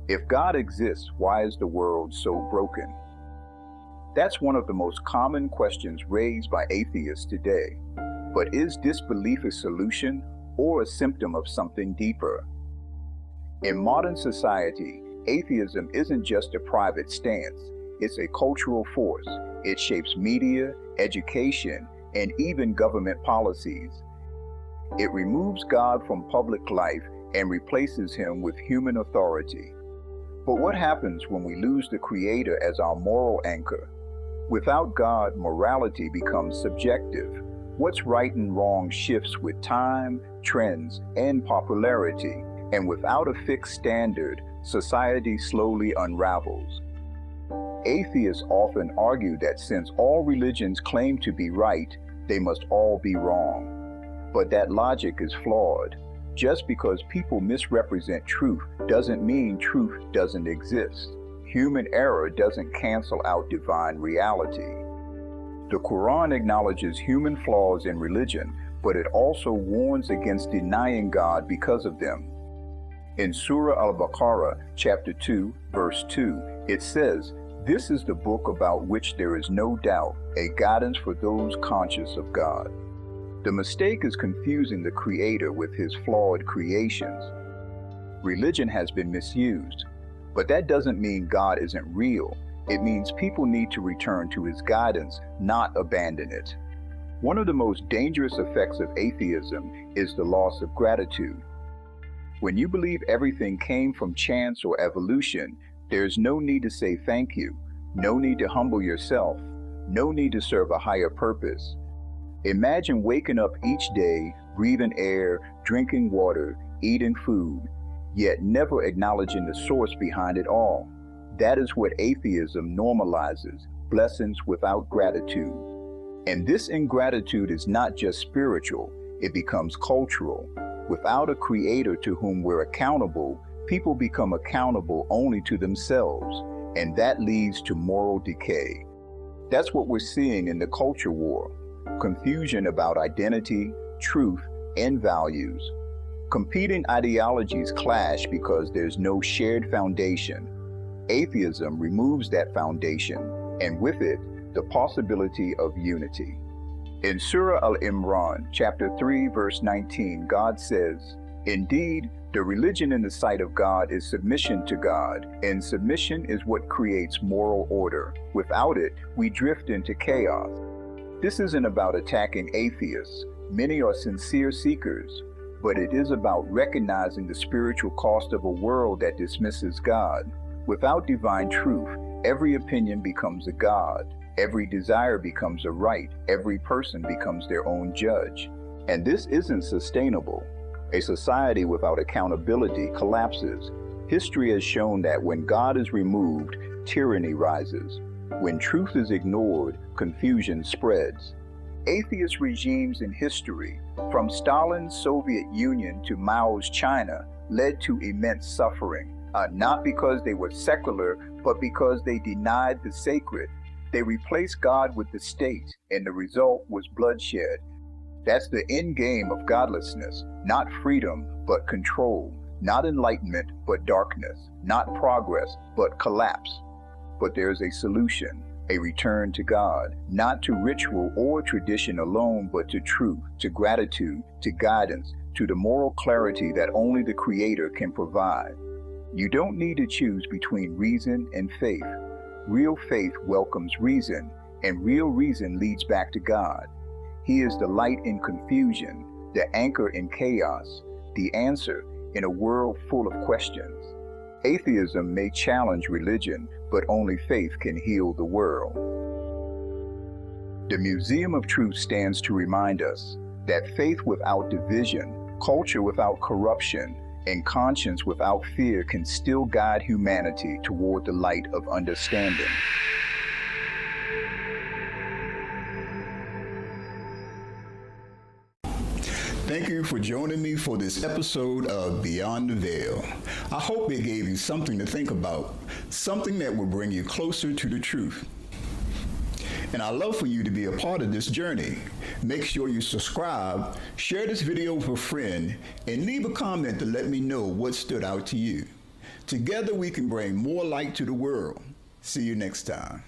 If God exists, why is the world so broken? That's one of the most common questions raised by atheists today. But is disbelief a solution or a symptom of something deeper? In modern society, atheism isn't just a private stance, it's a cultural force. It shapes media, education, and even government policies. It removes God from public life and replaces him with human authority. But what happens when we lose the Creator as our moral anchor? Without God, morality becomes subjective. What's right and wrong shifts with time, trends, and popularity. And without a fixed standard, society slowly unravels. Atheists often argue that since all religions claim to be right, they must all be wrong. But that logic is flawed. Just because people misrepresent truth doesn't mean truth doesn't exist. Human error doesn't cancel out divine reality. The Quran acknowledges human flaws in religion, but it also warns against denying God because of them. In Surah Al-Baqarah, chapter 2, verse 2, it says, "This is the book about which there is no doubt, a guidance for those conscious of God." The mistake is confusing the Creator with his flawed creations. Religion has been misused, but that doesn't mean God isn't real. It means people need to return to his guidance, not abandon it. One of the most dangerous effects of atheism is the loss of gratitude. When you believe everything came from chance or evolution, there's no need to say thank you, no need to humble yourself, no need to serve a higher purpose. Imagine waking up each day, breathing air, drinking water, eating food, yet never acknowledging the source behind it all. That is what atheism normalizes, blessings without gratitude. And this ingratitude is not just spiritual, it becomes cultural. Without a Creator to whom we're accountable, people become accountable only to themselves, and that leads to moral decay. That's what we're seeing in the culture war. Confusion about identity, truth, and values. Competing ideologies clash because there's no shared foundation. Atheism removes that foundation, and with it, the possibility of unity. In Surah Al-Imran, chapter 3, verse 19, God says, "Indeed, the religion in the sight of God is submission to God, and submission is what creates moral order. Without it, we drift into chaos." This isn't about attacking atheists. Many are sincere seekers, but it is about recognizing the spiritual cost of a world that dismisses God. Without divine truth, every opinion becomes a god, every desire becomes a right, every person becomes their own judge. And this isn't sustainable. A society without accountability collapses. History has shown that when God is removed, tyranny rises. When truth is ignored, confusion spreads. Atheist regimes in history, from Stalin's Soviet Union to Mao's China, led to immense suffering, not because they were secular, but because they denied the sacred. They replaced God with the state, and the result was bloodshed. That's the end game of godlessness, not freedom, but control, not enlightenment, but darkness, not progress, but collapse. But there's a solution, a return to God, not to ritual or tradition alone, but to truth, to gratitude, to guidance, to the moral clarity that only the Creator can provide. You don't need to choose between reason and faith. Real faith welcomes reason, and real reason leads back to God. He is the light in confusion, the anchor in chaos, the answer in a world full of questions. Atheism may challenge religion, but only faith can heal the world. The Museum of Truth stands to remind us that faith without division, culture without corruption, and conscience without fear can still guide humanity toward the light of understanding. Thank you for joining me for this episode of Beyond the Veil. I hope it gave you something to think about, something that will bring you closer to the truth. And I'd love for you to be a part of this journey. Make sure you subscribe, share this video with a friend, and leave a comment to let me know what stood out to you. Together we can bring more light to the world. See you next time.